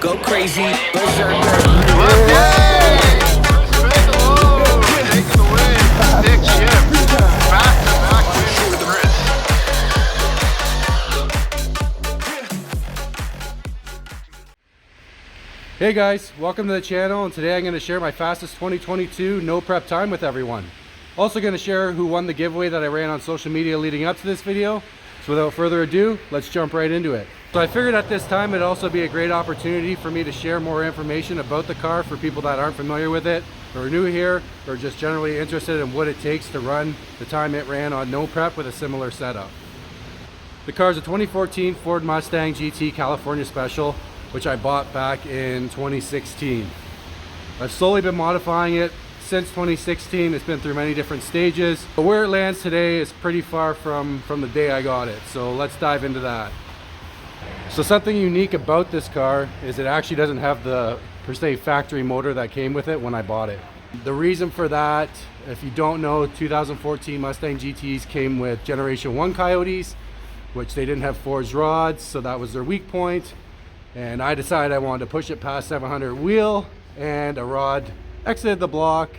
Go crazy, berserker. Okay! Spin the load! Taking the win. Stick shift. Back-to-back win for Chris. Hey guys, welcome to the channel, and today I'm going to share my fastest 2022 no prep time with everyone. Also going to share who won the giveaway that I ran on social media leading up to this video. So without further ado, let's jump right into it. So I figured at this time it'd also be a great opportunity for me to share more information about the car for people that aren't familiar with it, or are new here, or just generally interested in what it takes to run the time it ran on no prep with a similar setup. The car is a 2014 Ford Mustang GT California Special, which I bought back in 2016. I've slowly been modifying it since 2016. It's been through many different stages, but where it lands today is pretty far from the day I got it. So let's dive into that. So something unique about this car is it actually doesn't have the per se factory motor that came with it when I bought it. The reason for that, if you don't know, 2014 Mustang GTs came with Generation 1 Coyotes, which they didn't have forged rods, so that was their weak point. And I decided I wanted to push it past 700 wheel, and a rod exited the block.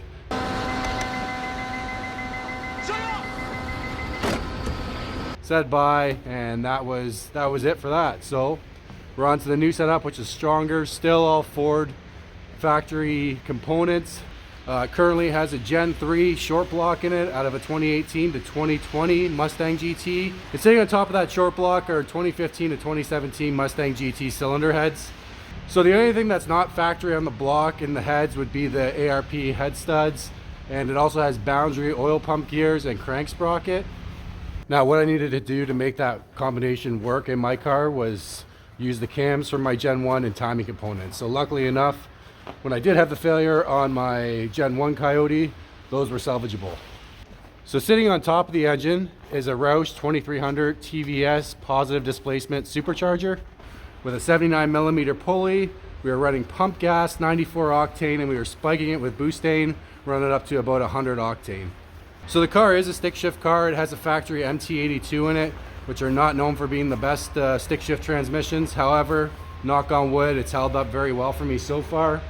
Said bye, and that was it for that. So we're on to the new setup, which is stronger, still all Ford factory components. Currently has a Gen 3 short block in it out of a 2018 to 2020 Mustang GT. And sitting on top of that short block are 2015 to 2017 Mustang GT cylinder heads. So the only thing that's not factory on the block in the heads would be the ARP head studs, and it also has Boundary oil pump gears and crank sprocket. Now what I needed to do to make that combination work in my car was use the cams from my Gen 1 and timing components. So luckily enough, when I did have the failure on my Gen 1 Coyote, those were salvageable. So sitting on top of the engine is a Roush 2300 TVS positive displacement supercharger with a 79mm pulley. We were running pump gas, 94 octane, and we were spiking it with butane, running up to about 100 octane. So the car is a stick shift car. It has a factory MT82 in it, which are not known for being the best stick shift transmissions. However, knock on wood, it's held up very well for me so far.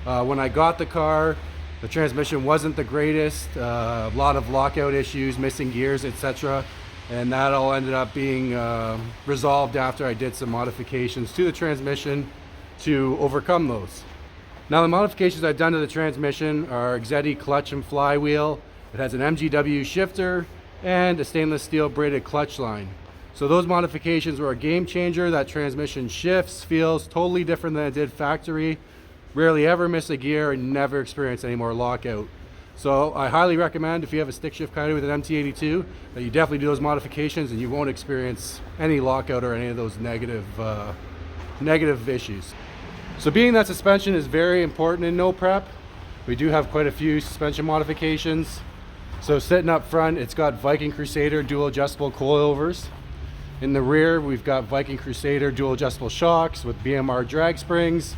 When I got the car, the transmission wasn't the greatest, a lot of lockout issues, missing gears, etc. And that all ended up being resolved after I did some modifications to the transmission to overcome those. Now the modifications I've done to the transmission are Exedi clutch and flywheel. It has an MGW shifter and a stainless steel braided clutch line. So those modifications were a game changer. That transmission shifts, feels totally different than it did factory. Rarely ever miss a gear and never experience any more lockout. So I highly recommend, if you have a stick shift Coyote with an MT82, that you definitely do those modifications and you won't experience any lockout or any of those negative issues. So being that suspension is very important in no prep, we do have quite a few suspension modifications. So sitting up front, it's got Viking Crusader dual adjustable coilovers. In the rear, we've got Viking Crusader dual adjustable shocks with BMR drag springs,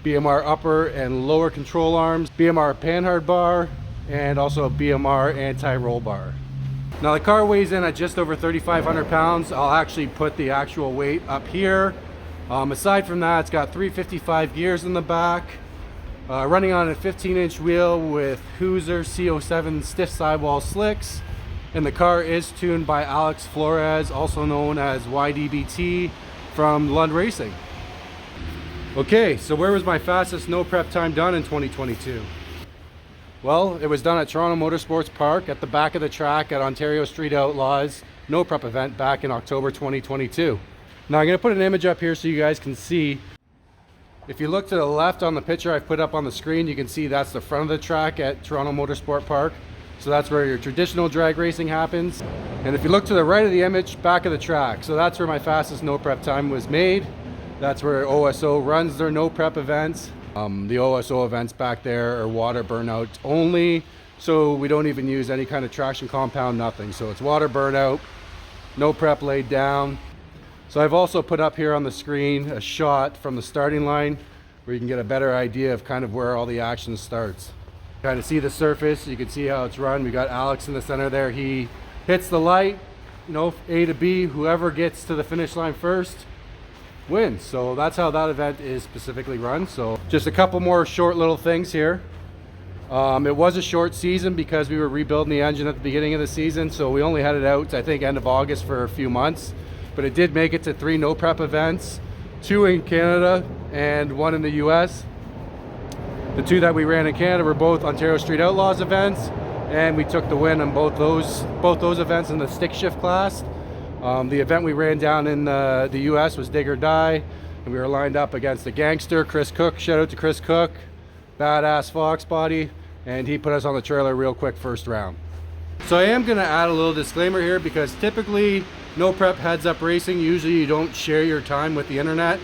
BMR upper and lower control arms, BMR panhard bar, and also a BMR anti-roll bar. Now the car weighs in at just over 3,500 pounds. I'll actually put the actual weight up here. Aside from that, it's got 355 gears in the back. Running on a 15-inch wheel with Hoosier CO7 stiff sidewall slicks, and the car is tuned by Alex Flores, also known as YDBT from Lund Racing. Okay, so where was my fastest no prep time done in 2022? Well, it was done at Toronto Motorsports Park at the back of the track at Ontario Street Outlaws no prep event back in October 2022. Now I'm going to put an image up here so you guys can see. If you look to the left on the picture I've put up on the screen, you can see that's the front of the track at Toronto Motorsport Park. So that's where your traditional drag racing happens. And if you look to the right of the image, back of the track. So that's where my fastest no prep time was made. That's where OSO runs their no prep events. The OSO events back there are water burnout only. So we don't even use any kind of traction compound, nothing. So it's water burnout, no prep laid down. So I've also put up here on the screen a shot from the starting line where you can get a better idea of kind of where all the action starts. Kind of see the surface, you can see how it's run. We got Alex in the center there. He hits the light, you know, A to B, whoever gets to the finish line first wins. So that's how that event is specifically run. So just a couple more short little things here. It was a short season because we were rebuilding the engine at the beginning of the season, so we only had it out, I think, end of August for a few months. But it did make it to 3 no prep events, 2 in Canada and 1 in the US. The 2 that we ran in Canada were both Ontario Street Outlaws events, and we took the win on both those events in the stick shift class. The event we ran down in the US was Dig or Die, and we were lined up against the gangster Chris Cook. Shout out to Chris Cook, badass Fox body, and he put us on the trailer real quick first round. So I am going to add a little disclaimer here, because typically no prep heads up racing, usually you don't share your time with the internet.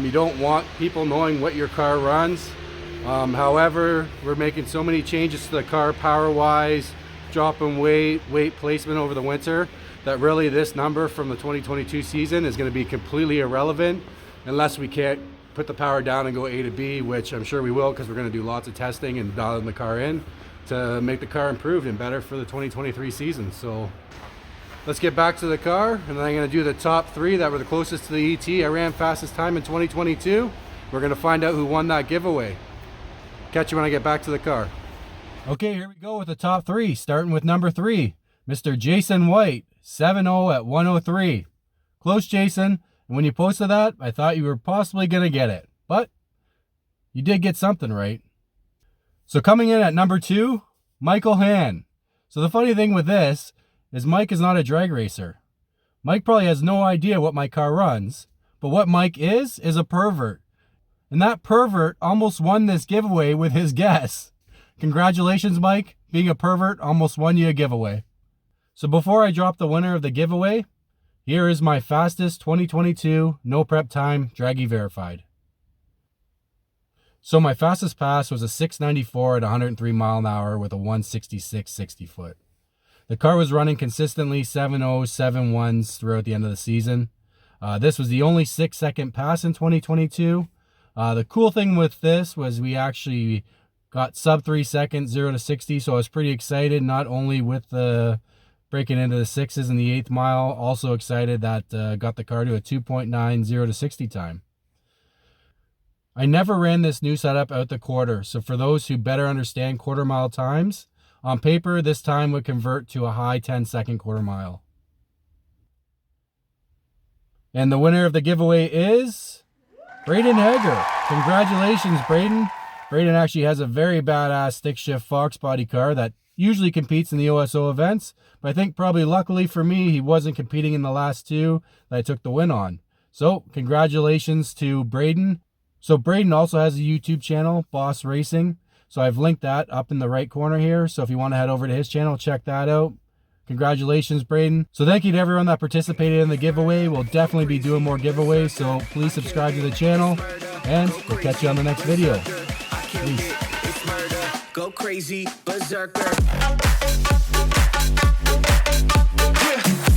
You don't want people knowing what your car runs. However, we're making so many changes to the car power wise, dropping weight placement over the winter, that really this number from the 2022 season is going to be completely irrelevant unless we can't put the power down and go A to B, which I'm sure we will, because we're going to do lots of testing and dialing the car in to make the car improved and better for the 2023 season. So let's get back to the car, and then I'm going to do the top 3 that were the closest to the ET I ran fastest time in 2022. We're going to find out who won that giveaway. Catch you when I get back to the car. Okay, here we go with the top 3, starting with number 3, Mr. Jason White, 7-0 at 103. Close, Jason. And when you posted that, I thought you were possibly going to get it, but you did get something right. So coming in at number 2, Michael Han. So the funny thing with this is Mike is not a drag racer. Mike probably has no idea what my car runs, but what Mike is a pervert. And that pervert almost won this giveaway with his guess. Congratulations, Mike. Being a pervert almost won you a giveaway. So before I drop the winner of the giveaway, here is my fastest 2022 no prep time, Draggy verified. So my fastest pass was a 694 at 103 mile an hour with a 166 60 foot. The car was running consistently 7.0s, 7.1s throughout the end of the season. This was the only 6-second pass in 2022. The cool thing with this was we actually got sub 3 seconds, 0 to 60. So I was pretty excited, not only with the breaking into the 6s in the 8th mile, also excited that got the car to a 2.9 0 to 60 time. I never ran this new setup out the quarter, so for those who better understand quarter mile times, on paper this time would convert to a high 10-second quarter mile. And the winner of the giveaway is Braden Hager. Congratulations, Braden. Braden actually has a very badass stick shift Fox body car that usually competes in the OSO events, but I think probably luckily for me, he wasn't competing in the last 2 that I took the win on. So congratulations to Braden. So Braden also has a YouTube channel, Boss Racing. So I've linked that up in the right corner here. So if you want to head over to his channel, check that out. Congratulations, Braden. So thank you to everyone that participated in the giveaway. We'll definitely be doing more giveaways, so please subscribe to the channel, and we'll catch you on the next video. Peace. Go crazy, berserker. Yeah.